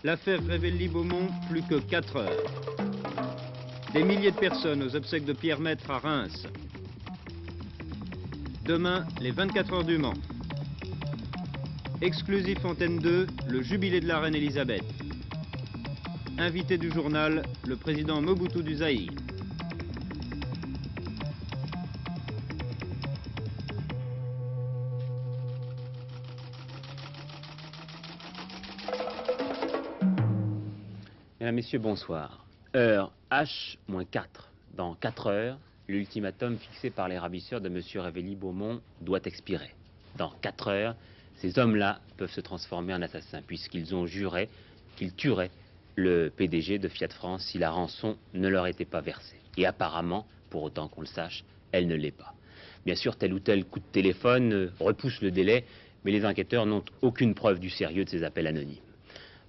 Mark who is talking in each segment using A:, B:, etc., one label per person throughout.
A: L'affaire Révelli-Beaumont, plus que 4 heures. Des milliers de personnes aux obsèques de Pierre Maître à Reims. Demain, les 24 heures du Mans. Exclusif Antenne 2, le jubilé de la reine Elisabeth. Invité du journal, le président Mobutu du Zaïre.
B: Mesdames, Messieurs, bonsoir. Heure H-4. Dans 4 heures, l'ultimatum fixé par les ravisseurs de M. Révelli-Beaumont doit expirer. Dans 4 heures, ces hommes-là peuvent se transformer en assassins, puisqu'ils ont juré qu'ils tueraient le PDG de Fiat France si la rançon ne leur était pas versée. Et apparemment, pour autant qu'on le sache, elle ne l'est pas. Bien sûr, tel ou tel coup de téléphone repousse le délai, mais les enquêteurs n'ont aucune preuve du sérieux de ces appels anonymes.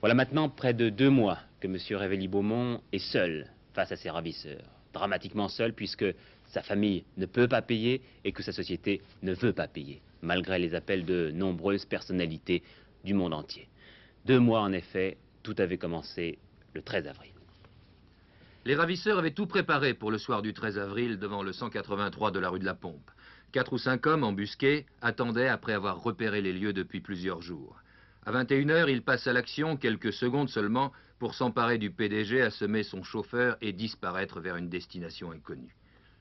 B: Voilà maintenant près de 2 mois que M. Révelli-Beaumont est seul face à ses ravisseurs. Dramatiquement seul puisque sa famille ne peut pas payer et que sa société ne veut pas payer, malgré les appels de nombreuses personnalités du monde entier. 2 mois en effet, tout avait commencé le 13 avril.
C: Les ravisseurs avaient tout préparé pour le soir du 13 avril devant le 183 de la rue de la Pompe. 4 ou 5 hommes embusqués attendaient après avoir repéré les lieux depuis plusieurs jours. À 21 h, il passe à l'action, quelques secondes seulement, pour s'emparer du PDG, assommer son chauffeur et disparaître vers une destination inconnue.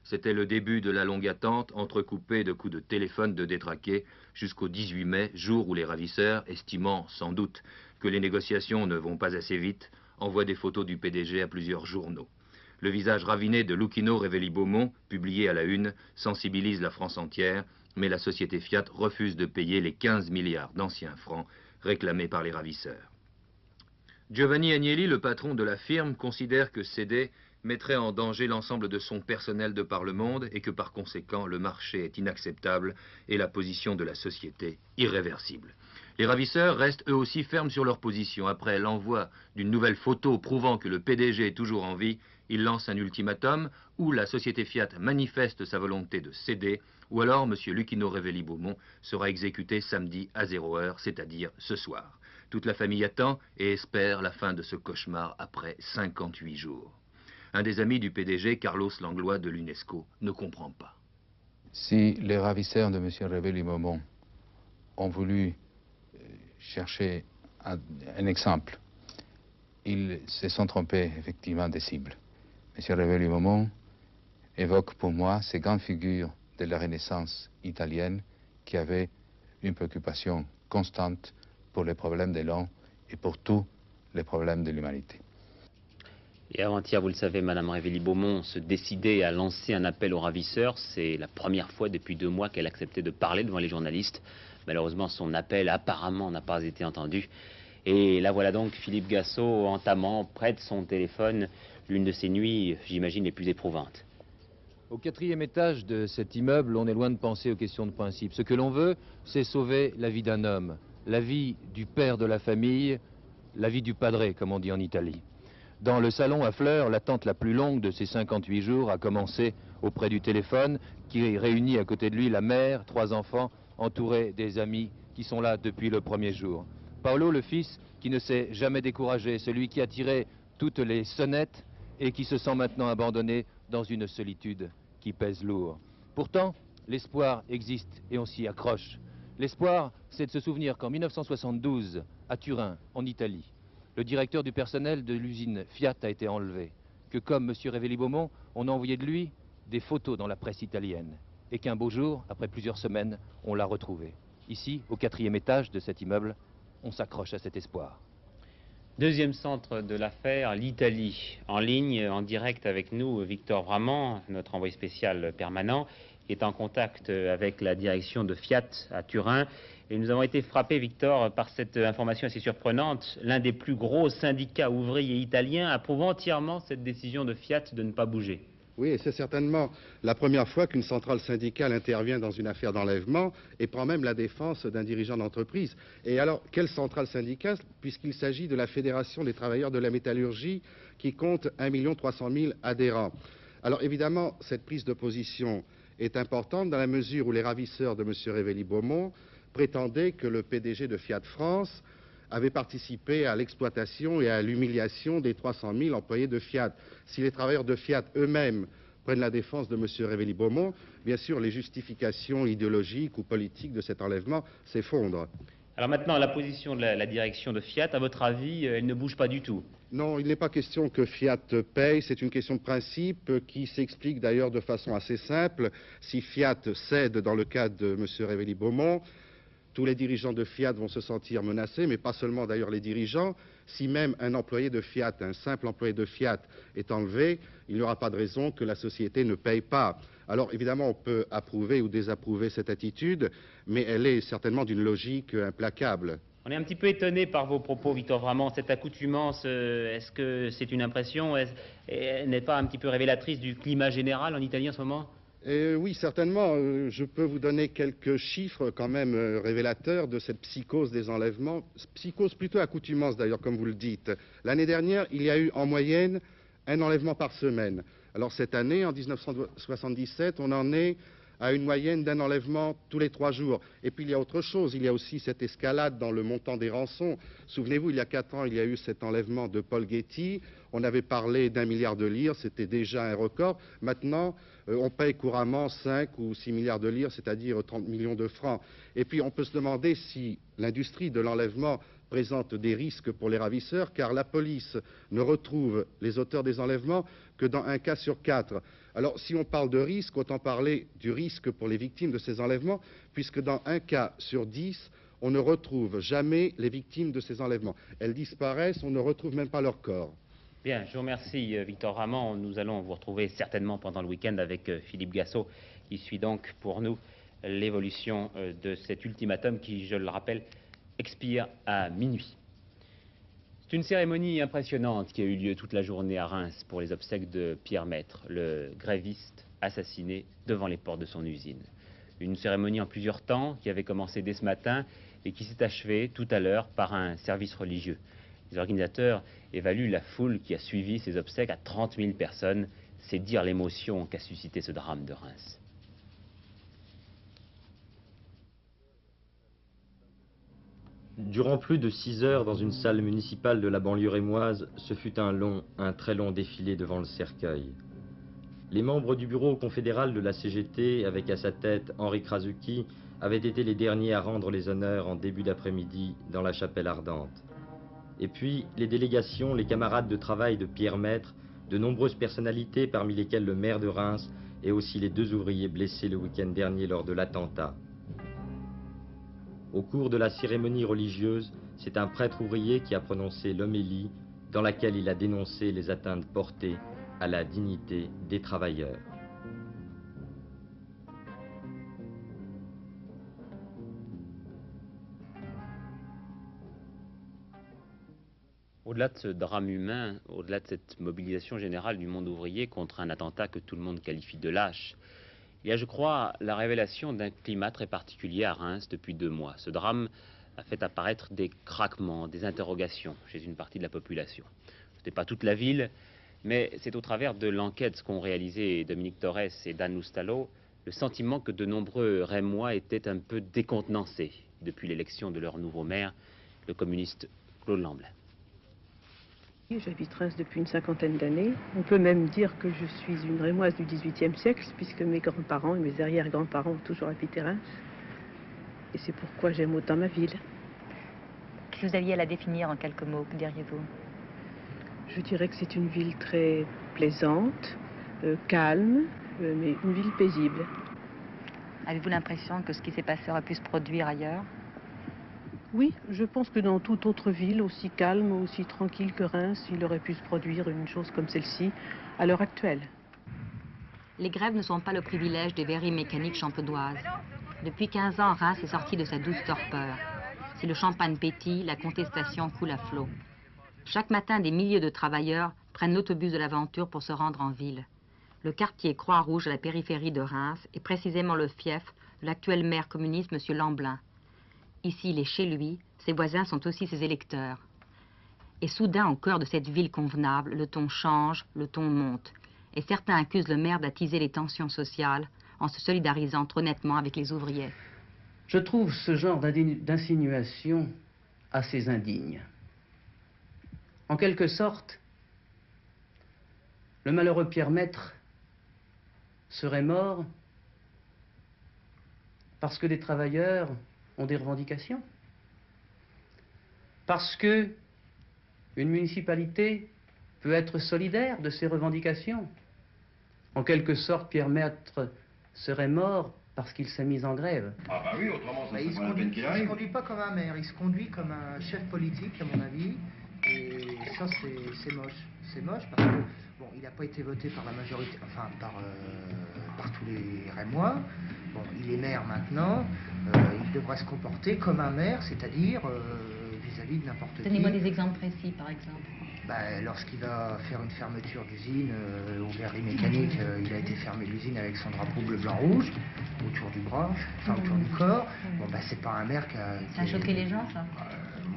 C: C'était le début de la longue attente, entrecoupée de coups de téléphone de détraqués, jusqu'au 18 mai, jour où les ravisseurs, estimant sans doute que les négociations ne vont pas assez vite, envoient des photos du PDG à plusieurs journaux. Le visage raviné de Lucchino Révelli-Beaumont, publié à la une, sensibilise la France entière, mais la société Fiat refuse de payer les 15 milliards d'anciens francs réclamé par les ravisseurs. Giovanni Agnelli, le patron de la firme, considère que céder mettrait en danger l'ensemble de son personnel de par le monde et que par conséquent le marché est inacceptable et la position de la société irréversible. Les ravisseurs restent eux aussi fermes sur leur position. Après l'envoi d'une nouvelle photo prouvant que le PDG est toujours en vie, ils lancent un ultimatum où la société Fiat manifeste sa volonté de céder, ou alors M. Lucchino Révelli-Beaumont sera exécuté samedi à 0 heure, c'est-à-dire ce soir. Toute la famille attend et espère la fin de ce cauchemar après 58 jours. Un des amis du PDG, Carlos Langlois de l'UNESCO, ne comprend pas.
D: Si les ravisseurs de M. Révelli-Beaumont ont voulu chercher un exemple, ils se sont trompés effectivement des cibles. M. Révelli-Beaumont évoque pour moi ces grandes figures de la Renaissance italienne qui avaient une préoccupation constante pour les problèmes de l'homme et pour tous les problèmes de l'humanité.
B: Et avant-hier, vous le savez, Mme Révelli-Beaumont se décidait à lancer un appel aux ravisseurs. C'est la première fois depuis 2 mois qu'elle acceptait de parler devant les journalistes. Malheureusement, son appel apparemment n'a pas été entendu. Et là voilà donc Philippe Gassot entamant près de son téléphone l'une de ses nuits, j'imagine, les plus éprouvantes.
E: Au 4e étage de cet immeuble, on est loin de penser aux questions de principe. Ce que l'on veut, c'est sauver la vie d'un homme, la vie du père de la famille, la vie du padre, comme on dit en Italie. Dans le salon à Fleurs, l'attente la plus longue de ces 58 jours a commencé auprès du téléphone, qui réunit à côté de lui la mère, 3 enfants, entourés des amis qui sont là depuis le premier jour. Paolo, le fils, qui ne s'est jamais découragé, celui qui a tiré toutes les sonnettes et qui se sent maintenant abandonné dans une solitude qui pèse lourd. Pourtant, l'espoir existe et on s'y accroche. L'espoir, c'est de se souvenir qu'en 1972, à Turin, en Italie, le directeur du personnel de l'usine Fiat a été enlevé, que comme M. Révelli-Beaumont, on a envoyé de lui des photos dans la presse italienne, et qu'un beau jour, après plusieurs semaines, on l'a retrouvé. Ici, au 4e étage de cet immeuble, on s'accroche à cet espoir.
B: Deuxième centre de l'affaire, l'Italie. En ligne, en direct avec nous, Victor Vraman, notre envoyé spécial permanent, est en contact avec la direction de Fiat à Turin. Et nous avons été frappés, Victor, par cette information assez surprenante. L'un des plus gros syndicats ouvriers italiens approuve entièrement cette décision de Fiat de ne pas bouger.
F: Oui, et c'est certainement la première fois qu'une centrale syndicale intervient dans une affaire d'enlèvement et prend même la défense d'un dirigeant d'entreprise. Et alors, quelle centrale syndicale, puisqu'il s'agit de la Fédération des travailleurs de la métallurgie qui compte 1 300 000 adhérents. Alors évidemment, cette prise de position est importante dans la mesure où les ravisseurs de M. Révelli-Beaumont prétendaient que le PDG de Fiat France avait participé à l'exploitation et à l'humiliation des 300 000 employés de Fiat. Si les travailleurs de Fiat eux-mêmes prennent la défense de M. Révelli-Beaumont, bien sûr, les justifications idéologiques ou politiques de cet enlèvement s'effondrent.
B: Alors maintenant, la position de la direction de Fiat, à votre avis, elle ne bouge pas du tout?
F: Non, il n'est pas question que Fiat paye, c'est une question de principe qui s'explique d'ailleurs de façon assez simple. Si Fiat cède dans le cas de M. Révelli-Beaumont, tous les dirigeants de Fiat vont se sentir menacés, mais pas seulement d'ailleurs les dirigeants. Si même un employé de Fiat, un simple employé de Fiat est enlevé, il n'y aura pas de raison que la société ne paye pas. Alors évidemment, on peut approuver ou désapprouver cette attitude, mais elle est certainement d'une logique implacable.
B: On est un petit peu étonné par vos propos, Victor Vramant. Cette accoutumance, est-ce que c'est une impression? Elle n'est pas un petit peu révélatrice du climat général en Italie en ce moment?
F: Oui, certainement. Je peux vous donner quelques chiffres quand même révélateurs de cette psychose des enlèvements. Psychose plutôt accoutumance d'ailleurs, comme vous le dites. L'année dernière, il y a eu en moyenne un enlèvement par semaine. Alors cette année, en 1977, on en est à une moyenne d'un enlèvement tous les 3 jours. Et puis il y a autre chose, il y a aussi cette escalade dans le montant des rançons. Souvenez-vous, il y a 4 ans, il y a eu cet enlèvement de Paul Getty. On avait parlé d'1 milliard de lire, c'était déjà un record. Maintenant, on paye couramment 5 ou 6 milliards de lire, c'est-à-dire 30 millions de francs. Et puis on peut se demander si l'industrie de l'enlèvement présente des risques pour les ravisseurs, car la police ne retrouve les auteurs des enlèvements que dans 1 cas sur 4. Alors, si on parle de risque, autant parler du risque pour les victimes de ces enlèvements, puisque dans 1 cas sur 10, on ne retrouve jamais les victimes de ces enlèvements. Elles disparaissent, on ne retrouve même pas leur corps.
B: Bien, je vous remercie, Victor Vramant. Nous allons vous retrouver certainement pendant le week-end avec Philippe Gassot, qui suit donc pour nous l'évolution de cet ultimatum qui, je le rappelle, expire à minuit. C'est une cérémonie impressionnante qui a eu lieu toute la journée à Reims pour les obsèques de Pierre Maître, le gréviste assassiné devant les portes de son usine. Une cérémonie en plusieurs temps qui avait commencé dès ce matin et qui s'est achevée tout à l'heure par un service religieux. Les organisateurs évaluent la foule qui a suivi ces obsèques à 30 000 personnes. C'est dire l'émotion qu'a suscité ce drame de Reims.
G: Durant plus de 6 heures dans une salle municipale de la banlieue rémoise, ce fut un très long défilé devant le cercueil. Les membres du bureau confédéral de la CGT, avec à sa tête Henri Krasucki, avaient été les derniers à rendre les honneurs en début d'après-midi dans la chapelle ardente. Et puis, les délégations, les camarades de travail de Pierre Maître, de nombreuses personnalités parmi lesquelles le maire de Reims et aussi les 2 ouvriers blessés le week-end dernier lors de l'attentat. Au cours de la cérémonie religieuse, c'est un prêtre ouvrier qui a prononcé l'homélie dans laquelle il a dénoncé les atteintes portées à la dignité des travailleurs.
B: Au-delà de ce drame humain, au-delà de cette mobilisation générale du monde ouvrier contre un attentat que tout le monde qualifie de lâche, il y a, je crois, la révélation d'un climat très particulier à Reims depuis 2 mois. Ce drame a fait apparaître des craquements, des interrogations chez une partie de la population. Ce n'est pas toute la ville, mais c'est au travers de l'enquête qu'ont réalisé Dominique Torres et Dan Loustalot, le sentiment que de nombreux Rémois étaient un peu décontenancés depuis l'élection de leur nouveau maire, le communiste Claude Lamblin.
H: J'habite Reims depuis une 50aine d'années. On peut même dire que je suis une Rémoise du XVIIIe siècle, puisque mes grands-parents et mes arrière-grands-parents ont toujours habité Reims. Et c'est pourquoi j'aime autant ma ville.
I: Si vous aviez à la définir en quelques mots, que diriez-vous?
H: Je dirais que c'est une ville très plaisante, calme, mais une ville paisible.
I: Avez-vous l'impression que ce qui s'est passé aurait pu se produire ailleurs?
H: Oui, je pense que dans toute autre ville, aussi calme, aussi tranquille que Reims, il aurait pu se produire une chose comme celle-ci à l'heure actuelle.
I: Les grèves ne sont pas le privilège des verreries mécaniques champenoises. Depuis 15 ans, Reims est sorti de sa douce torpeur. Si le champagne pétille, la contestation coule à flot. Chaque matin, des milliers de travailleurs prennent l'autobus de l'aventure pour se rendre en ville. Le quartier Croix-Rouge à la périphérie de Reims est précisément le fief de l'actuel maire communiste, M. Lamblin. Ici, il est chez lui, ses voisins sont aussi ses électeurs. Et soudain, au cœur de cette ville convenable, le ton change, le ton monte. Et certains accusent le maire d'attiser les tensions sociales en se solidarisant trop nettement avec les ouvriers.
J: Je trouve ce genre d'insinuation à ces indignes. En quelque sorte, le malheureux Pierre Maître serait mort parce que des travailleurs ont des revendications, parce que une municipalité peut être solidaire de ses revendications. En quelque sorte, Pierre Maître serait mort parce qu'il s'est mis en grève.
K: Ah bah oui, autrement ça
L: Il
K: serait pas la peine qu'il arrive.
L: ne se conduit pas comme un maire, il se conduit comme un chef politique, à mon avis. Et ça, c'est moche. C'est moche parce que, bon, il n'a pas été voté par la majorité, enfin, par tous les Rémois. Bon, il est maire maintenant. Il devrait se comporter comme un maire, c'est-à-dire vis-à-vis de n'importe qui.
I: Donnez-moi des exemples précis, par exemple.
L: Lorsqu'il va faire une fermeture d'usine aux verreries mécaniques, il a été fermé l'usine avec son drapeau bleu-blanc-rouge autour du bras, enfin autour du corps. Bon, c'est pas un maire qui a...
I: Ça a choqué les gens, ça?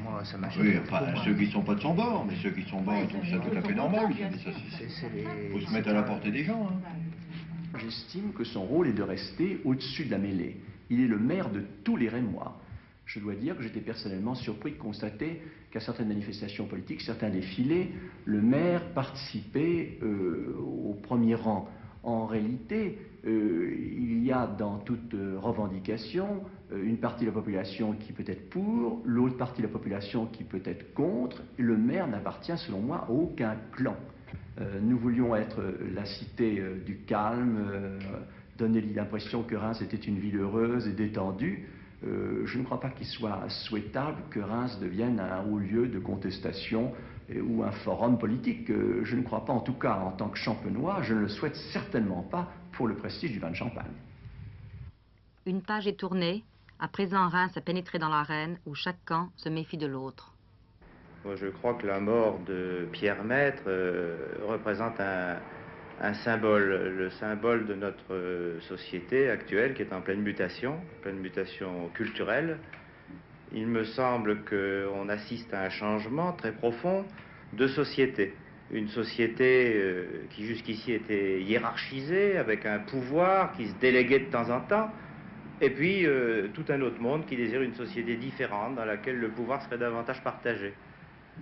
L: Moi, ça m'a choqué.
K: Oui, enfin, ceux qui sont pas de son bord, mais ceux qui sont bord, ils trouvent ça tout à fait normal. Il faut se mettre à la portée des gens. Hein.
M: J'estime que son rôle est de rester au-dessus de la mêlée. Il est le maire de tous les Rémois. Je dois dire que j'étais personnellement surpris de constater qu'à certaines manifestations politiques, certains défilés, le maire participait au premier rang. En réalité, il y a dans toute revendication une partie de la population qui peut être pour, l'autre partie de la population qui peut être contre. Le maire n'appartient selon moi à aucun clan. Nous voulions être la cité du calme, donner l'impression que Reims était une ville heureuse et détendue. Je ne crois pas qu'il soit souhaitable que Reims devienne un haut lieu de contestation ou un forum politique. Je ne crois pas, en tout cas en tant que champenois, je ne le souhaite certainement pas pour le prestige du vin de Champagne.
I: Une page est tournée. À présent, Reims a pénétré dans l'arène où chaque camp se méfie de l'autre.
N: Moi, je crois que la mort de Pierre Maître représente un symbole, le symbole de notre société actuelle qui est en pleine mutation culturelle. Il me semble qu'on assiste à un changement très profond de société. Une société qui jusqu'ici était hiérarchisée, avec un pouvoir qui se déléguait de temps en temps, et puis tout un autre monde qui désire une société différente dans laquelle le pouvoir serait davantage partagé.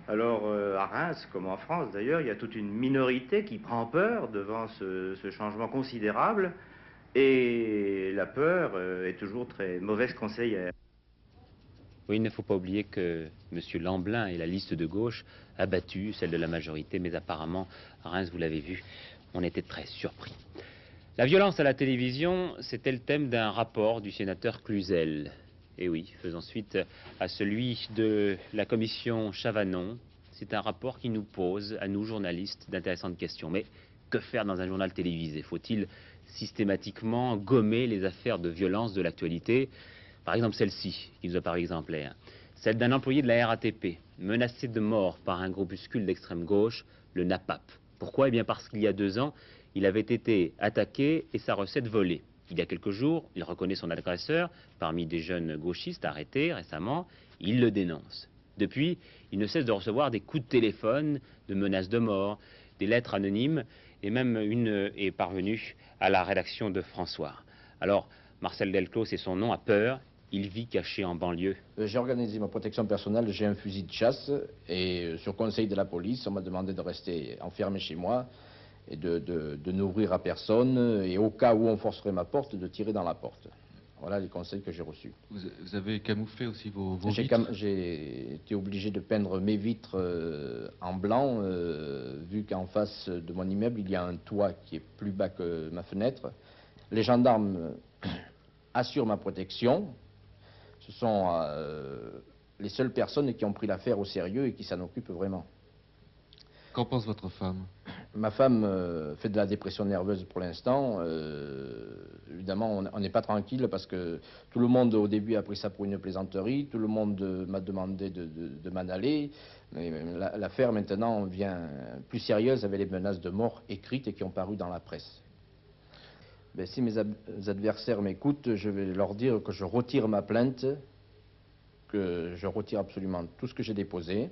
N: Alors, à Reims, comme en France d'ailleurs, il y a toute une minorité qui prend peur devant ce changement considérable, et la peur est toujours très mauvaise conseillère.
B: Oui, il ne faut pas oublier que M. Lamblin et la liste de gauche a battu celle de la majorité, mais apparemment, à Reims, vous l'avez vu, on était très surpris. La violence à la télévision, c'était le thème d'un rapport du sénateur Cluzel. Et oui, faisant suite à celui de la commission Chavanon, c'est un rapport qui nous pose, à nous journalistes, d'intéressantes questions. Mais que faire dans un journal télévisé? Faut-il systématiquement gommer les affaires de violence de l'actualité? Par exemple celle-ci, qui nous a paru exemplaire. Celle d'un employé de la RATP, menacé de mort par un groupuscule d'extrême gauche, le NAPAP. Pourquoi? Eh bien parce qu'il y a 2 ans, il avait été attaqué et sa recette volée. Il y a quelques jours, il reconnaît son agresseur parmi des jeunes gauchistes arrêtés récemment. Il le dénonce. Depuis, il ne cesse de recevoir des coups de téléphone, de menaces de mort, des lettres anonymes, et même une est parvenue à la rédaction de François. Alors, Marcel Delclos, c'est son nom, a peur. Il vit caché en banlieue.
O: J'ai organisé ma protection personnelle, j'ai un fusil de chasse, et sur conseil de la police, on m'a demandé de rester enfermé chez moi et de n'ouvrir à personne, et au cas où on forcerait ma porte, de tirer dans la porte. Voilà les conseils que j'ai reçus.
D: Vous avez camouflé aussi vos vitres?
O: J'ai été obligé de peindre mes vitres en blanc, vu qu'en face de mon immeuble, il y a un toit qui est plus bas que ma fenêtre. Les gendarmes assurent ma protection. Ce sont les seules personnes qui ont pris l'affaire au sérieux et qui s'en occupent vraiment.
D: Qu'en pense votre femme?
O: Ma femme fait de la dépression nerveuse pour l'instant. Évidemment, on n'est pas tranquille parce que tout le monde au début a pris ça pour une plaisanterie. Tout le monde m'a demandé de m'en aller. Mais l'affaire maintenant vient plus sérieuse avec les menaces de mort écrites et qui ont paru dans la presse. Ben, si mes adversaires m'écoutent, je vais leur dire que je retire ma plainte, que je retire absolument tout ce que j'ai déposé.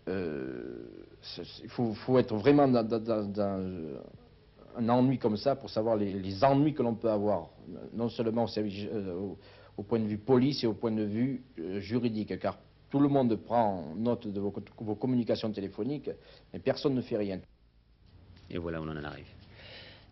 O: Il faut être vraiment dans un ennui comme ça pour savoir les ennuis que l'on peut avoir, non seulement au au point de vue police et au point de vue juridique, car tout le monde prend note de vos communications téléphoniques, mais personne ne fait rien.
B: Et voilà où on en arrive.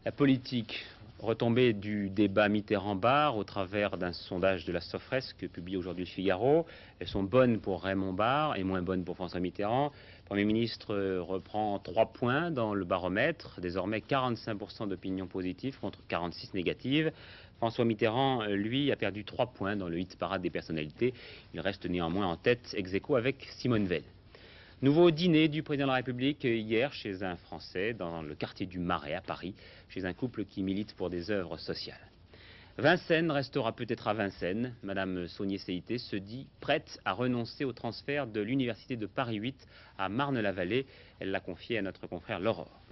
B: La politique, retombée du débat Mitterrand-Barre au travers d'un sondage de la Sofres que publie aujourd'hui le Figaro. Elles sont bonnes pour Raymond Barre et moins bonnes pour François Mitterrand. Le Premier ministre reprend 3 points dans le baromètre, désormais 45% d'opinions positives contre 46 négatives. François Mitterrand, lui, a perdu 3 points dans le hit parade des personnalités. Il reste néanmoins en tête ex aequo avec Simone Veil. Nouveau dîner du président de la République hier chez un Français dans le quartier du Marais à Paris, chez un couple qui milite pour des œuvres sociales. Vincennes restera peut-être à Vincennes. Madame Saunier-Céité se dit prête à renoncer au transfert de l'université de Paris 8 à Marne-la-Vallée. Elle l'a confié à notre confrère L'Aurore.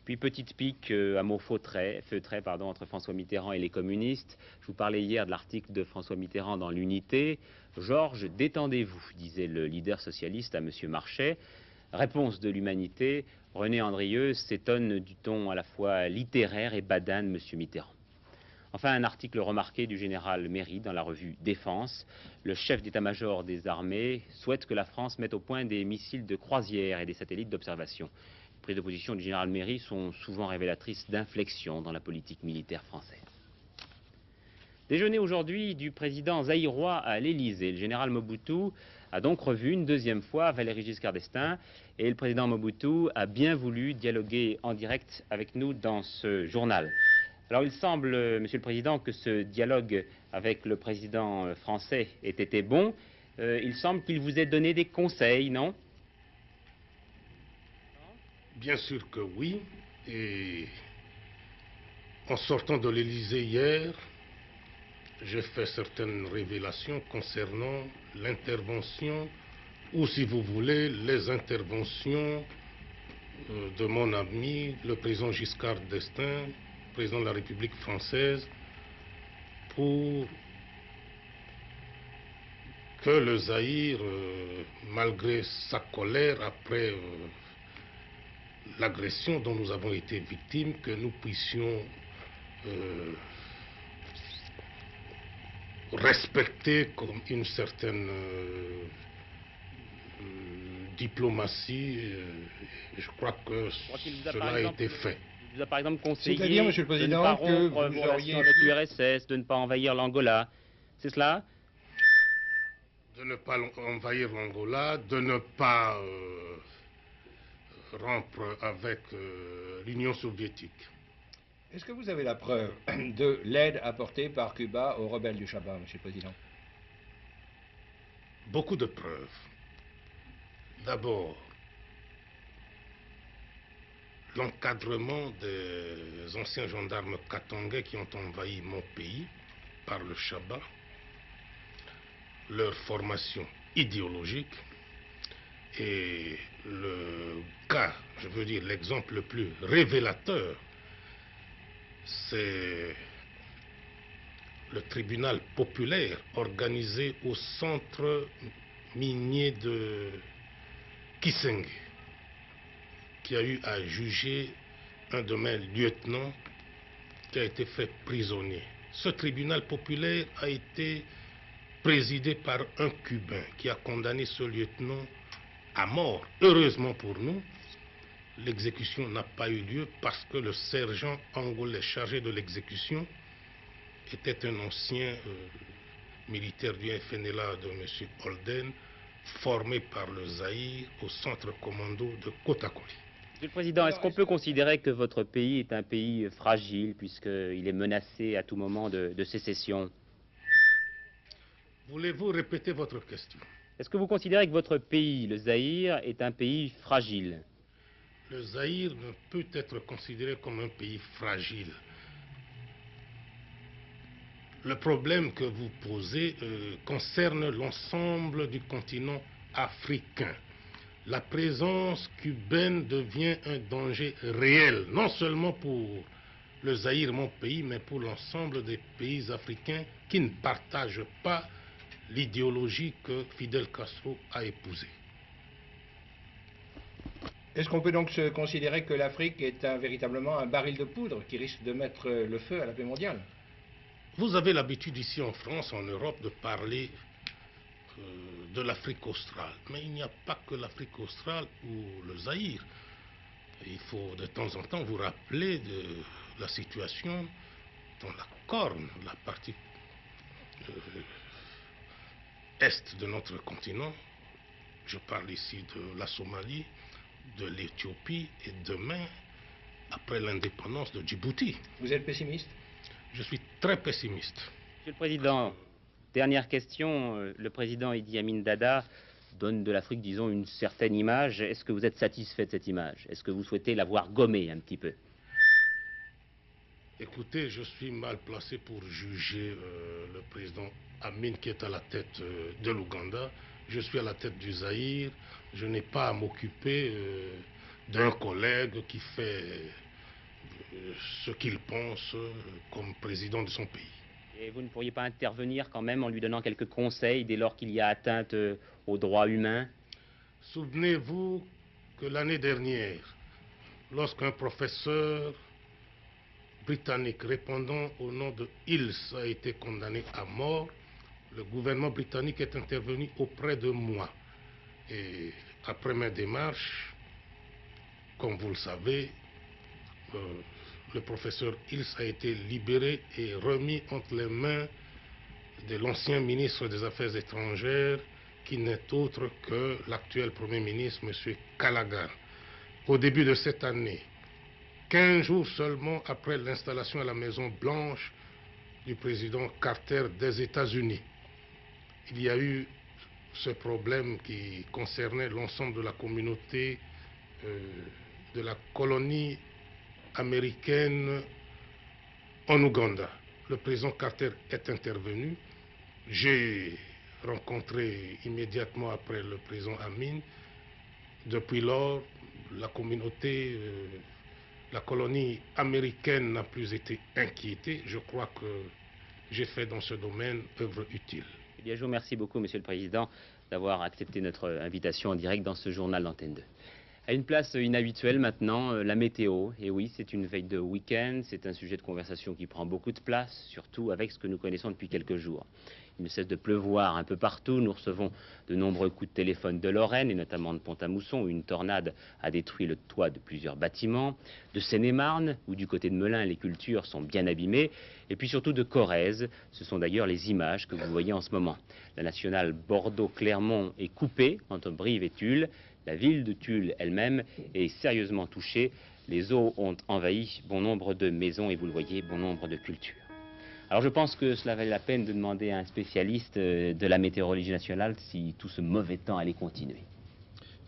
B: Puis petite pique à mots feutrés entre François Mitterrand et les communistes. Je vous parlais hier de l'article de François Mitterrand dans l'Unité. Georges, détendez-vous, disait le leader socialiste à M. Marchais. Réponse de l'Humanité, René Andrieux s'étonne du ton à la fois littéraire et badin de M. Mitterrand. Enfin, un article remarqué du général Méry dans la revue Défense. Le chef d'état-major des armées souhaite que la France mette au point des missiles de croisière et des satellites d'observation. Les prises de position du général Méry sont souvent révélatrices d'inflexion dans la politique militaire française. Déjeuner aujourd'hui du président zaïrois à l'Élysée. Le général Mobutu a donc revu une deuxième fois Valéry Giscard d'Estaing et le président Mobutu a bien voulu dialoguer en direct avec nous dans ce journal. Alors il semble, Monsieur le Président, que ce dialogue avec le président français ait été bon. Il semble qu'il vous ait donné des conseils, non?
P: Bien sûr que oui. Et en sortant de l'Élysée hier, j'ai fait certaines révélations concernant l'intervention, ou si vous voulez, les interventions de mon ami, le président Giscard d'Estaing, président de la République française, pour que le Zaïre, malgré sa colère après l'agression dont nous avons été victimes, que nous puissions respecter comme une certaine diplomatie. Je crois que cela a été fait.
B: Il vous a par exemple conseillé
Q: C'est-à-dire, Monsieur le Président,
B: de ne pas
Q: que
B: rompre
Q: vous
B: vos
Q: auriez
B: relations avec l'URSS, de ne pas envahir l'Angola. C'est cela?
P: De ne pas envahir l'Angola, de ne pas rompre avec l'Union soviétique.
Q: Est-ce que vous avez la preuve de l'aide apportée par Cuba aux rebelles du Chaban, Monsieur le Président?
P: Beaucoup de preuves. D'abord, l'encadrement des anciens gendarmes katangais qui ont envahi mon pays par le Chaban, leur formation idéologique et le cas, je veux dire l'exemple le plus révélateur, c'est le tribunal populaire organisé au centre minier de Kisenge, qui a eu à juger un de mes lieutenants qui a été fait prisonnier. Ce tribunal populaire a été présidé par un Cubain qui a condamné ce lieutenant à mort. Heureusement pour nous, l'exécution n'a pas eu lieu parce que le sergent angolais chargé de l'exécution était un ancien militaire du FNLA de M. Holden, formé par le Zaïre au centre commando de Kotakoli.
B: Monsieur le Président, est-ce qu'on peut considérer que votre pays est un pays fragile puisqu'il est menacé à tout moment de sécession?
P: Voulez-vous répéter votre question?
B: Est-ce que vous considérez que votre pays, le Zaïre, est un pays fragile?
P: Le Zaïre ne peut être considéré comme un pays fragile. Le problème que vous posez concerne l'ensemble du continent africain. La présence cubaine devient un danger réel, non seulement pour le Zaïre, mon pays, mais pour l'ensemble des pays africains qui ne partagent pas l'idéologie que Fidel Castro a épousée.
Q: Est-ce qu'on peut donc se considérer que l'Afrique est véritablement un baril de poudre qui risque de mettre le feu à la paix mondiale?
P: Vous avez l'habitude ici en France, en Europe, de parler de l'Afrique australe. Mais il n'y a pas que l'Afrique australe ou le Zaïre. Il faut de temps en temps vous rappeler de la situation dans la Corne, la partie est de notre continent. Je parle ici de la Somalie, de l'Éthiopie et demain, après l'indépendance de Djibouti.
Q: Vous êtes pessimiste?
P: Je suis très pessimiste.
B: Monsieur le Président, dernière question. Le président Idi Amin Dada donne de l'Afrique, disons, une certaine image. Est-ce que vous êtes satisfait de cette image? Est-ce que vous souhaitez la voir gommée un petit peu?
P: Écoutez, je suis mal placé pour juger le président Amin qui est à la tête de l'Ouganda. Je suis à la tête du Zaïre. Je n'ai pas à m'occuper d'un collègue qui fait ce qu'il pense comme président de son pays.
B: Et vous ne pourriez pas intervenir quand même en lui donnant quelques conseils dès lors qu'il y a atteinte aux droits humains?
P: Souvenez-vous que l'année dernière, lorsqu'un professeur britannique répondant au nom de Hills a été condamné à mort, le gouvernement britannique est intervenu auprès de moi. Et après mes démarches, comme vous le savez, le professeur Hills a été libéré et remis entre les mains de l'ancien ministre des Affaires étrangères, qui n'est autre que l'actuel Premier ministre, M. Callaghan. Au début de cette année, 15 jours seulement après l'installation à la Maison-Blanche du président Carter des États-Unis, il y a eu ce problème qui concernait l'ensemble de la communauté de la colonie américaine en Ouganda. Le président Carter est intervenu. J'ai rencontré immédiatement après le président Amin. Depuis lors, la communauté, la colonie américaine n'a plus été inquiétée. Je crois que j'ai fait dans ce domaine œuvre utile.
B: Eh bien, je vous remercie beaucoup, Monsieur le Président, d'avoir accepté notre invitation en direct dans ce journal d'Antenne 2. À une place inhabituelle maintenant, la météo. Et oui, c'est une veille de week-end, c'est un sujet de conversation qui prend beaucoup de place, surtout avec ce que nous connaissons depuis quelques jours. Il ne cesse de pleuvoir un peu partout. Nous recevons de nombreux coups de téléphone de Lorraine, et notamment de Pont-à-Mousson, où une tornade a détruit le toit de plusieurs bâtiments, de Seine-et-Marne, où du côté de Melun, les cultures sont bien abîmées, et puis surtout de Corrèze. Ce sont d'ailleurs les images que vous voyez en ce moment. La nationale Bordeaux-Clermont est coupée entre Brive et Tulle. La ville de Tulle elle-même est sérieusement touchée. Les eaux ont envahi bon nombre de maisons et vous le voyez, bon nombre de cultures. Alors je pense que cela valait la peine de demander à un spécialiste de la météorologie nationale si tout ce mauvais temps allait continuer.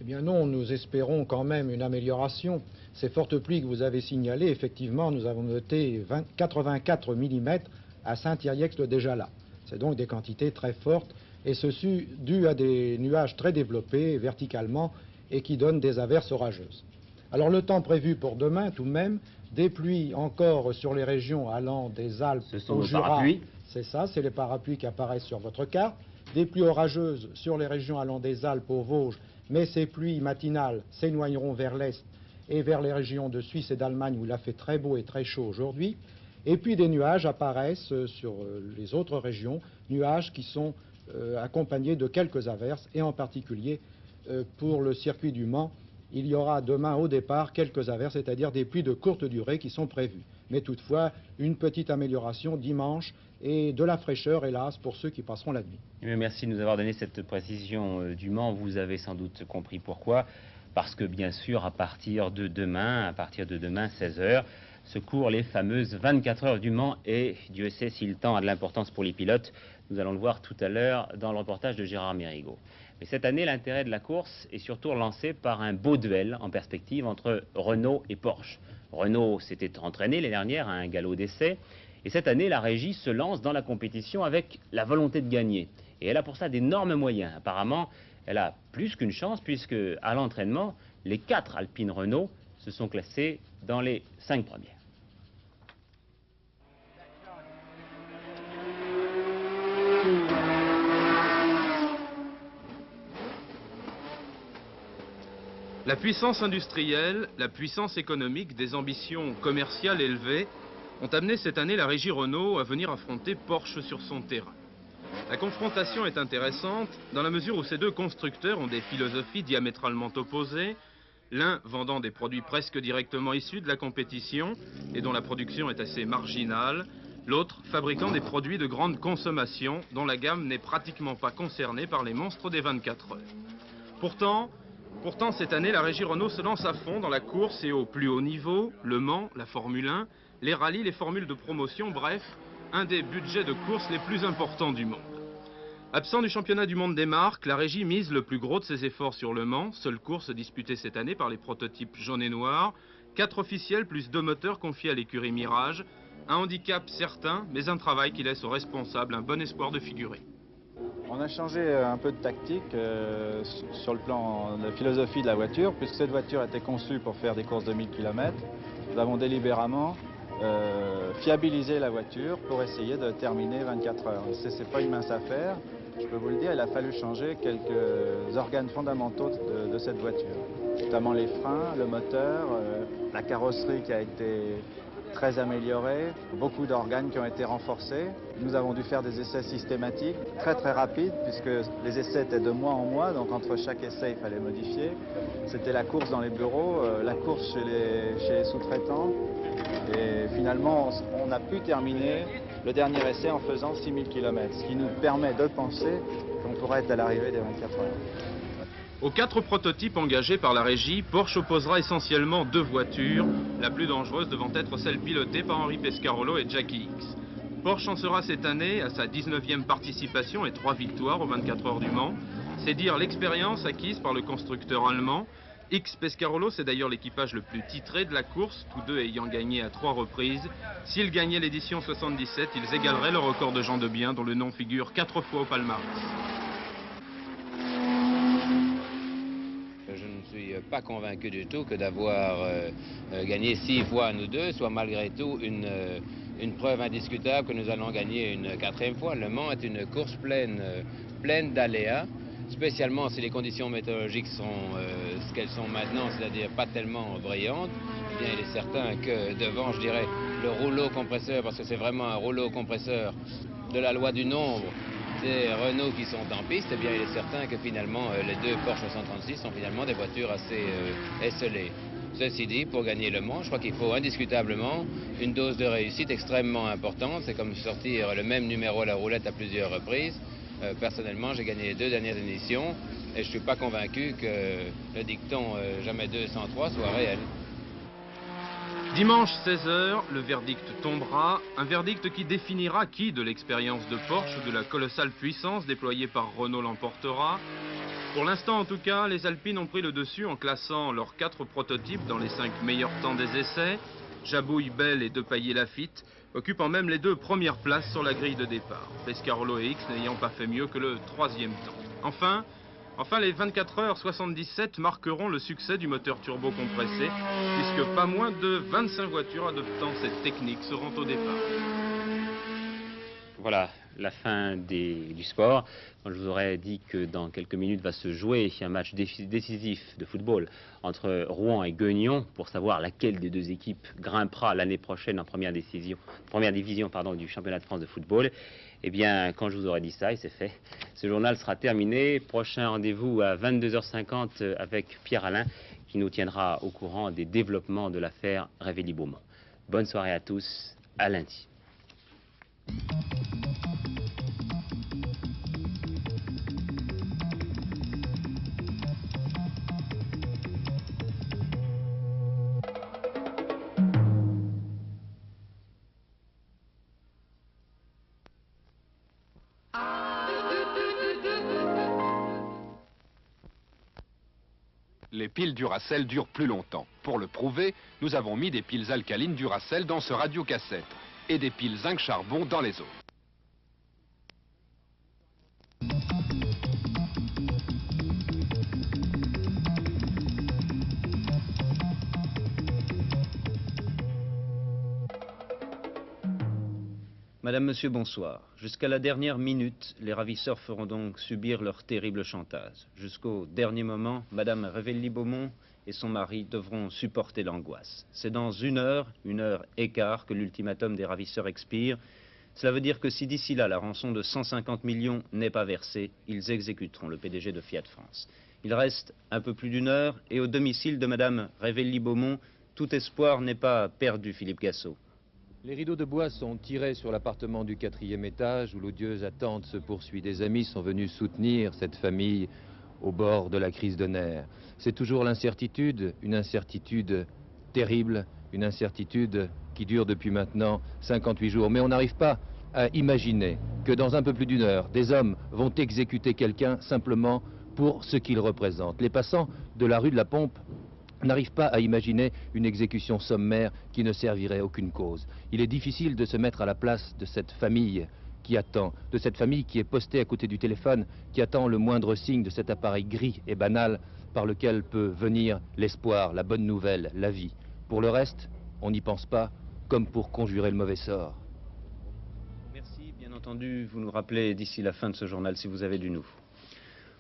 R: Eh bien non, nous espérons quand même une amélioration. Ces fortes pluies que vous avez signalées, effectivement, nous avons noté 84 mm à Saint-Yrieix-le-Déjà-là. C'est donc des quantités très fortes, et ceci dû à des nuages très développés verticalement et qui donnent des averses orageuses. Alors le temps prévu pour demain, tout de même, des pluies encore sur les régions allant des Alpes au Jura. C'est ça, c'est les parapluies qui apparaissent sur votre carte. Des pluies orageuses sur les régions allant des Alpes aux Vosges, mais ces pluies matinales s'éloigneront vers l'est et vers les régions de Suisse et d'Allemagne où il a fait très beau et très chaud aujourd'hui. Et puis des nuages apparaissent sur les autres régions, nuages qui sont accompagnés de quelques averses, et en particulier pour le circuit du Mans, il y aura demain au départ quelques averses, c'est-à-dire des pluies de courte durée qui sont prévues. Mais toutefois, une petite amélioration dimanche et de la fraîcheur, hélas, pour ceux qui passeront la nuit.
B: Merci de nous avoir donné cette précision du Mans. Vous avez sans doute compris pourquoi. Parce que bien sûr, à partir de demain 16 h, se courent les fameuses 24 heures du Mans, et Dieu sait si le temps a de l'importance pour les pilotes. Nous allons le voir tout à l'heure dans le reportage de Gérard Mérigot. Mais cette année, l'intérêt de la course est surtout relancé par un beau duel en perspective entre Renault et Porsche. Renault s'était entraîné l'année dernière à un galop d'essai, et cette année, la régie se lance dans la compétition avec la volonté de gagner. Et elle a pour ça d'énormes moyens. Apparemment, elle a plus qu'une chance, puisque à l'entraînement, les 4 Alpine Renault se sont classés dans les 5 premières.
S: La puissance industrielle, la puissance économique, des ambitions commerciales élevées ont amené cette année la régie Renault à venir affronter Porsche sur son terrain. La confrontation est intéressante dans la mesure où ces deux constructeurs ont des philosophies diamétralement opposées, l'un vendant des produits presque directement issus de la compétition et dont la production est assez marginale, l'autre fabriquant des produits de grande consommation dont la gamme n'est pratiquement pas concernée par les monstres des 24 heures. Pourtant, cette année, la régie Renault se lance à fond dans la course et au plus haut niveau, Le Mans, la Formule 1, les rallyes, les formules de promotion, bref, un des budgets de course les plus importants du monde. Absent du championnat du monde des marques, la régie mise le plus gros de ses efforts sur Le Mans, seule course disputée cette année par les prototypes jaune et noir, 4 officiels plus 2 moteurs confiés à l'écurie Mirage, un handicap certain, mais un travail qui laisse aux responsables un bon espoir de figurer.
T: On a changé un peu de tactique sur le plan de la philosophie de la voiture, puisque cette voiture était conçue pour faire des courses de 1000 km. Nous avons délibérément fiabilisé la voiture pour essayer de terminer 24 heures. Ce n'est pas une mince affaire, je peux vous le dire, il a fallu changer quelques organes fondamentaux de cette voiture, notamment les freins, le moteur, la carrosserie qui a été très améliorée, beaucoup d'organes qui ont été renforcés. Nous avons dû faire des essais systématiques, très rapides, puisque les essais étaient de mois en mois, donc entre chaque essai, il fallait modifier. C'était la course dans les bureaux, la course chez les sous-traitants. Et finalement, on a pu terminer le dernier essai en faisant 6000 km, ce qui nous permet de penser qu'on pourrait être à l'arrivée des 24 heures.
S: Aux 4 prototypes engagés par la régie, Porsche opposera essentiellement 2 voitures, la plus dangereuse devant être celle pilotée par Henri Pescarolo et Jackie Ickx. Porsche en sera cette année à sa 19e participation et 3 victoires aux 24 heures du Mans. C'est dire l'expérience acquise par le constructeur allemand. Ickx Pescarolo, c'est d'ailleurs l'équipage le plus titré de la course, tous deux ayant gagné à 3 reprises. S'ils gagnaient l'édition 77, ils égaleraient le record de Jean Debien, dont le nom figure 4 fois au palmarès.
U: Je ne suis pas convaincu du tout que d'avoir gagné 6 fois nous deux soit malgré tout une preuve indiscutable que nous allons gagner une 4e fois. Le Mans est une course pleine d'aléas, spécialement si les conditions météorologiques sont ce qu'elles sont maintenant, c'est-à-dire pas tellement brillantes. Eh bien, il est certain que devant, je dirais, le rouleau compresseur, parce que c'est vraiment un rouleau compresseur de la loi du nombre, des Renault qui sont en piste, eh bien, il est certain que finalement les 2 Porsche 136 sont finalement des voitures assez esselées. Ceci dit, pour gagner Le Mans, je crois qu'il faut indiscutablement une dose de réussite extrêmement importante. C'est comme sortir le même numéro à la roulette à plusieurs reprises. Personnellement, j'ai gagné les 2 dernières éditions et je ne suis pas convaincu que le dicton jamais 2 sans 3 soit réel.
S: Dimanche 16h, le verdict tombera, un verdict qui définira qui de l'expérience de Porsche ou de la colossale puissance déployée par Renault l'emportera. Pour l'instant en tout cas, les Alpines ont pris le dessus en classant leurs 4 prototypes dans les 5 meilleurs temps des essais. Jabouille, Bell et Depailler-Lafitte occupant même les 2 premières places sur la grille de départ, Pescarolo et Ickx n'ayant pas fait mieux que le 3e temps. Enfin, les 24 heures 77 marqueront le succès du moteur turbo compressé, puisque pas moins de 25 voitures adoptant cette technique seront au départ.
B: Voilà la fin du sport. Je vous aurais dit que dans quelques minutes va se jouer un match décisif de football entre Rouen et Gueugnon pour savoir laquelle des 2 équipes grimpera l'année prochaine en première division du championnat de France de football. Eh bien, quand je vous aurai dit ça, et c'est fait, ce journal sera terminé. Prochain rendez-vous à 22h50 avec Pierre Alain qui nous tiendra au courant des développements de l'affaire Révéli-Beaumont. Bonne soirée à tous, à lundi.
V: Les piles Duracell durent plus longtemps. Pour le prouver, nous avons mis des piles alcalines Duracell dans ce radiocassette et des piles zinc charbon dans les autres.
A: Madame, Monsieur, bonsoir. Jusqu'à la dernière minute, les ravisseurs feront donc subir leur terrible chantage. Jusqu'au dernier moment, Madame Révéli-Beaumont et son mari devront supporter l'angoisse. C'est dans une heure et quart, que l'ultimatum des ravisseurs expire. Cela veut dire que si d'ici là la rançon de 150 millions n'est pas versée, ils exécuteront le PDG de Fiat France. Il reste un peu plus d'une heure et au domicile de Madame Révelli-Beaumont, tout espoir n'est pas perdu, Philippe Gassot.
C: Les rideaux de bois sont tirés sur l'appartement du 4e étage où l'odieuse attente se poursuit. Des amis sont venus soutenir cette famille au bord de la crise de nerfs. C'est toujours l'incertitude, une incertitude terrible, une incertitude qui dure depuis maintenant 58 jours. Mais on n'arrive pas à imaginer que dans un peu plus d'une heure, des hommes vont exécuter quelqu'un simplement pour ce qu'il représente. Les passants de la rue de la Pompe n'arrivent pas à imaginer une exécution sommaire qui ne servirait à aucune cause. Il est difficile de se mettre à la place de cette famille qui attend, de cette famille qui est postée à côté du téléphone, qui attend le moindre signe de cet appareil gris et banal par lequel peut venir l'espoir, la bonne nouvelle, la vie. Pour le reste, on n'y pense pas, comme pour conjurer le mauvais sort.
A: Merci, bien entendu, vous nous rappelez d'ici la fin de ce journal si vous avez du nouveau.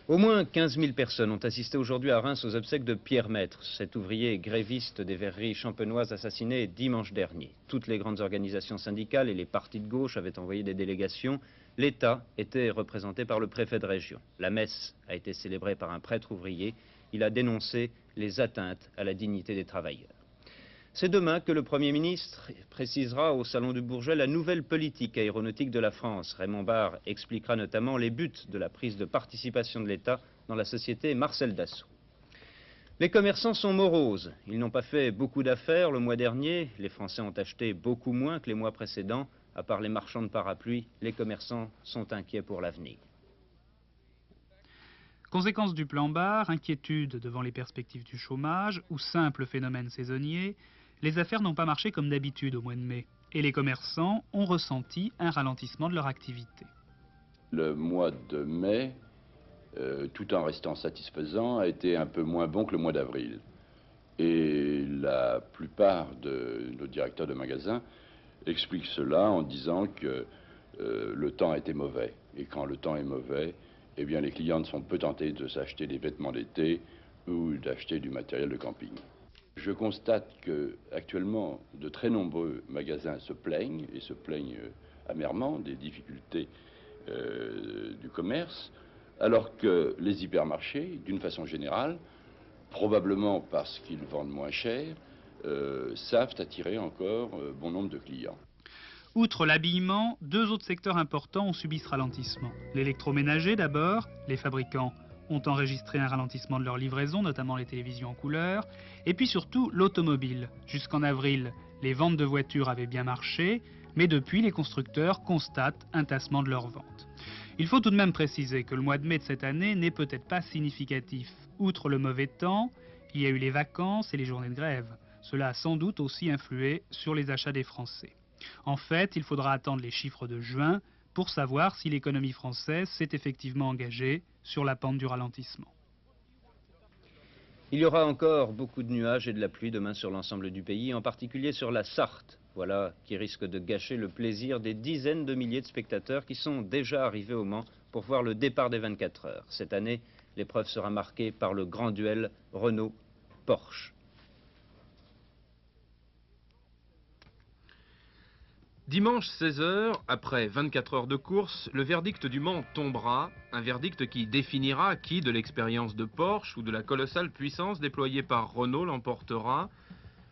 A: Au moins 15 000 personnes ont assisté aujourd'hui à Reims aux obsèques de Pierre Maître, cet ouvrier gréviste des verreries champenoises assassiné dimanche dernier. Toutes les grandes organisations syndicales et les partis de gauche avaient envoyé des délégations. L'État était représenté par le préfet de région. La messe a été célébrée par un prêtre ouvrier. Il a dénoncé les atteintes à la dignité des travailleurs. C'est demain que le Premier ministre précisera au Salon du Bourget la nouvelle politique aéronautique de la France. Raymond Barre expliquera notamment les buts de la prise de participation de l'État dans la société Marcel Dassault. Les commerçants sont moroses. Ils n'ont pas fait beaucoup d'affaires le mois dernier. Les Français ont acheté beaucoup moins que les mois précédents. À part les marchands de parapluies, les commerçants sont inquiets pour l'avenir.
E: Conséquence du plan Barre, inquiétude devant les perspectives du chômage ou simple phénomène saisonnier, les affaires n'ont pas marché comme d'habitude au mois de mai et les commerçants ont ressenti un ralentissement de leur activité.
W: Le mois de mai, tout en restant satisfaisant, a été un peu moins bon que le mois d'avril. Et la plupart de nos directeurs de magasins expliquent cela en disant que le temps a été mauvais. Et quand le temps est mauvais, eh bien les clients ne sont peu tentés de s'acheter des vêtements d'été ou d'acheter du matériel de camping. Je constate que actuellement de très nombreux magasins se plaignent, et se plaignent amèrement des difficultés du commerce, alors que les hypermarchés, d'une façon générale, probablement parce qu'ils vendent moins cher, savent attirer encore bon nombre de clients.
E: Outre l'habillement, deux autres secteurs importants ont subi ce ralentissement. L'électroménager d'abord, les fabricants ont enregistré un ralentissement de leur livraison, notamment les télévisions en couleur, et puis surtout l'automobile. Jusqu'en avril, les ventes de voitures avaient bien marché, mais depuis, les constructeurs constatent un tassement de leurs ventes. Il faut tout de même préciser que le mois de mai de cette année n'est peut-être pas significatif. Outre le mauvais temps, il y a eu les vacances et les journées de grève. Cela a sans doute aussi influé sur les achats des Français. En fait, il faudra attendre les chiffres de juin pour savoir si l'économie française s'est effectivement engagée sur la pente du ralentissement.
A: Il y aura encore beaucoup de nuages et de la pluie demain sur l'ensemble du pays, en particulier sur la Sarthe. Voilà qui risque de gâcher le plaisir des dizaines de milliers de spectateurs qui sont déjà arrivés au Mans pour voir le départ des 24 heures. Cette année, l'épreuve sera marquée par le grand duel Renault-Porsche.
S: Dimanche 16h, après 24 heures de course, le verdict du Mans tombera, un verdict qui définira qui de l'expérience de Porsche ou de la colossale puissance déployée par Renault l'emportera.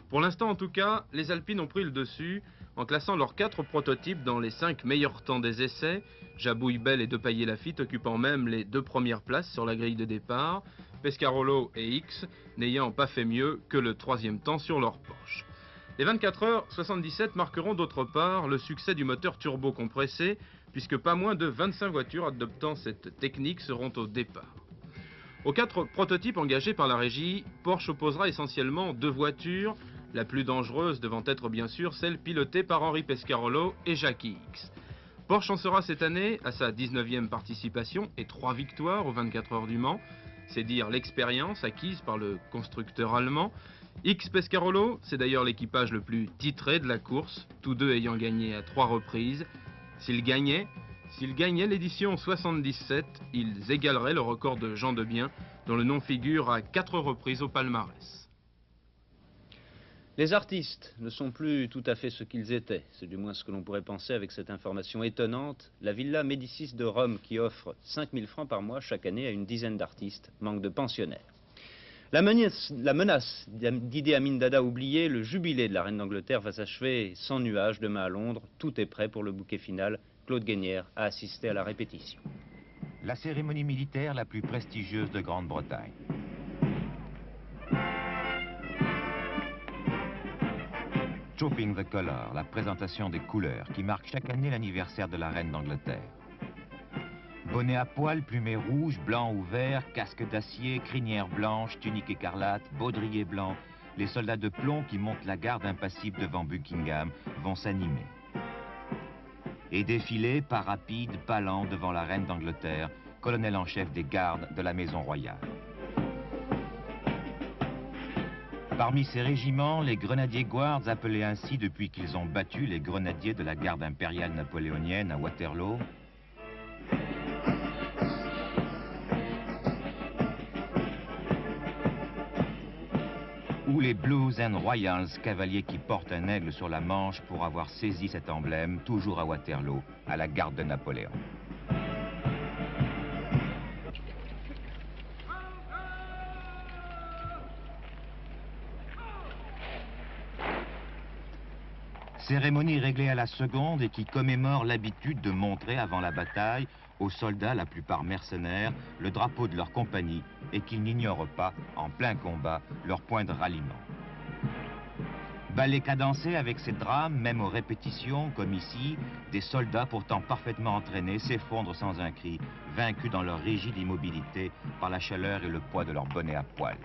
S: Pour l'instant en tout cas, les Alpines ont pris le dessus en classant leurs 4 prototypes dans les 5 meilleurs temps des essais, Jabouille Bell et Depailler Lafitte occupant même les 2 premières places sur la grille de départ, Pescarolo et X n'ayant pas fait mieux que le 3e temps sur leur Porsche. Les 24h77 marqueront d'autre part le succès du moteur turbo compressé, puisque pas moins de 25 voitures adoptant cette technique seront au départ. Aux 4 prototypes engagés par la régie, Porsche opposera essentiellement 2 voitures, la plus dangereuse devant être bien sûr celle pilotée par Henri Pescarolo et Jackie X. Porsche en sera cette année à sa 19e participation et 3 victoires aux 24 heures du Mans, c'est dire l'expérience acquise par le constructeur allemand. X Pescarolo, c'est d'ailleurs l'équipage le plus titré de la course, tous deux ayant gagné à 3 reprises. S'ils gagnaient, S'ils gagnaient l'édition 77, ils égaleraient le record de Jean Debien, dont le nom figure à 4 reprises au palmarès.
A: Les artistes ne sont plus tout à fait ce qu'ils étaient. C'est du moins ce que l'on pourrait penser avec cette information étonnante. La Villa Médicis de Rome, qui offre 5 000 francs par mois chaque année à une dizaine d'artistes, manque de pensionnaires. La menace d'Idi Amin Dada oubliée, le jubilé de la reine d'Angleterre va s'achever sans nuage demain à Londres. Tout est prêt pour le bouquet final. Claude Guénière a assisté à la répétition.
F: La cérémonie militaire la plus prestigieuse de Grande-Bretagne. Trooping the Colour, la présentation des couleurs qui marque chaque année l'anniversaire de la reine d'Angleterre. Bonnet à poil, plumet rouge, blanc ou vert, casque d'acier, crinière blanche, tunique écarlate, baudrier blanc. Les soldats de plomb qui montent la garde impassible devant Buckingham vont s'animer. Et défiler, pas rapide, pas lent devant la reine d'Angleterre, colonel en chef des gardes de la maison royale. Parmi ces régiments, les Grenadiers Guards, appelés ainsi depuis qu'ils ont battu les grenadiers de la garde impériale napoléonienne à Waterloo, ou les Blues and Royals, cavaliers qui portent un aigle sur la manche pour avoir saisi cet emblème, toujours à Waterloo, à la garde de Napoléon. Cérémonie réglée à la seconde et qui commémore l'habitude de montrer avant la bataille aux soldats, la plupart mercenaires, le drapeau de leur compagnie et qu'ils n'ignorent pas, en plein combat, leur point de ralliement. Ballet cadencé avec ces drames, même aux répétitions, comme ici, des soldats pourtant parfaitement entraînés s'effondrent sans un cri, vaincus dans leur rigide immobilité par la chaleur et le poids de leur bonnet à poil.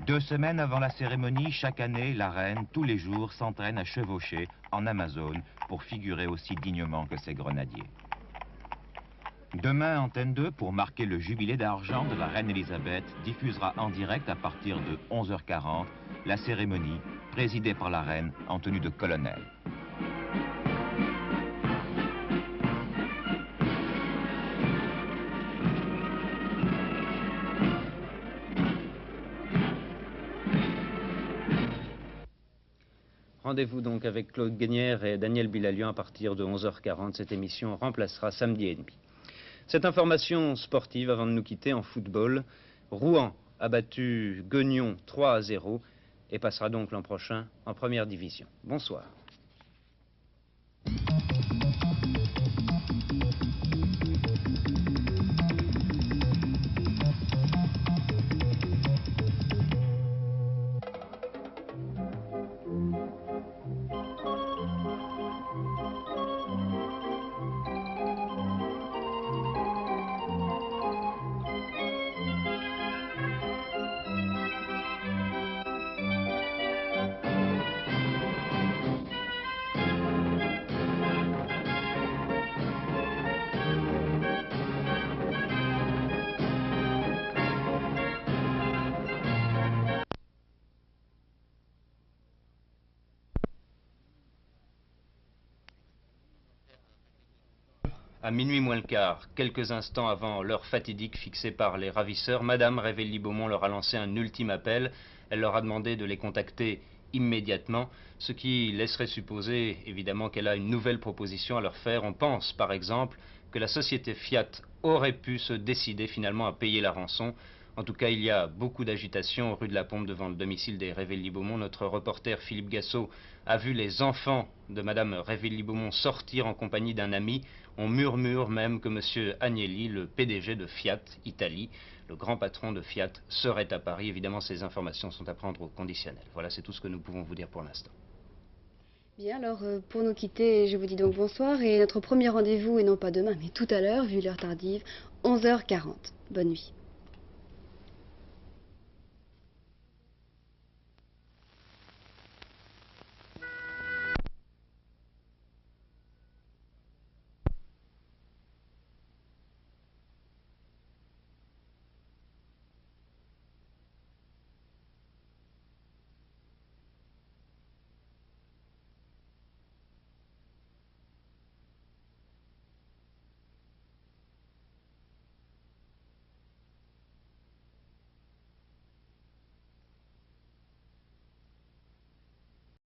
F: 2 semaines avant la cérémonie, chaque année, la reine, tous les jours, s'entraîne à chevaucher en Amazone pour figurer aussi dignement que ses grenadiers. Demain, Antenne 2, pour marquer le jubilé d'argent de la reine Elisabeth, diffusera en direct à partir de 11h40 la cérémonie présidée par la reine en tenue de colonel.
A: Rendez-vous donc avec Claude Guénière et Daniel Bilalian à partir de 11h40. Cette émission remplacera Samedi et demi. Cette information sportive avant de nous quitter en football. Rouen a battu Guignon 3-0 et passera donc l'an prochain en première division. Bonsoir. À minuit moins le quart, quelques instants avant l'heure fatidique fixée par les ravisseurs, Madame Révelli-Beaumont leur a lancé un ultime appel. Elle leur a demandé de les contacter immédiatement, ce qui laisserait supposer évidemment qu'elle a une nouvelle proposition à leur faire. On pense par exemple que la société Fiat aurait pu se décider finalement à payer la rançon. En tout cas, il y a beaucoup d'agitation rue de la Pompe devant le domicile des Révelli-Beaumont. Notre reporter Philippe Gassot a vu les enfants de Madame Révelli-Beaumont sortir en compagnie d'un ami. On murmure même que M. Agnelli, le PDG de Fiat Italie, le grand patron de Fiat, serait à Paris. Évidemment, ces informations sont à prendre au conditionnel. Voilà, c'est tout ce que nous pouvons vous dire pour l'instant.
G: Bien, alors pour nous quitter, je vous dis donc bonsoir. Et notre premier rendez-vous, et non pas demain, mais tout à l'heure, vu l'heure tardive, 11h40. Bonne nuit.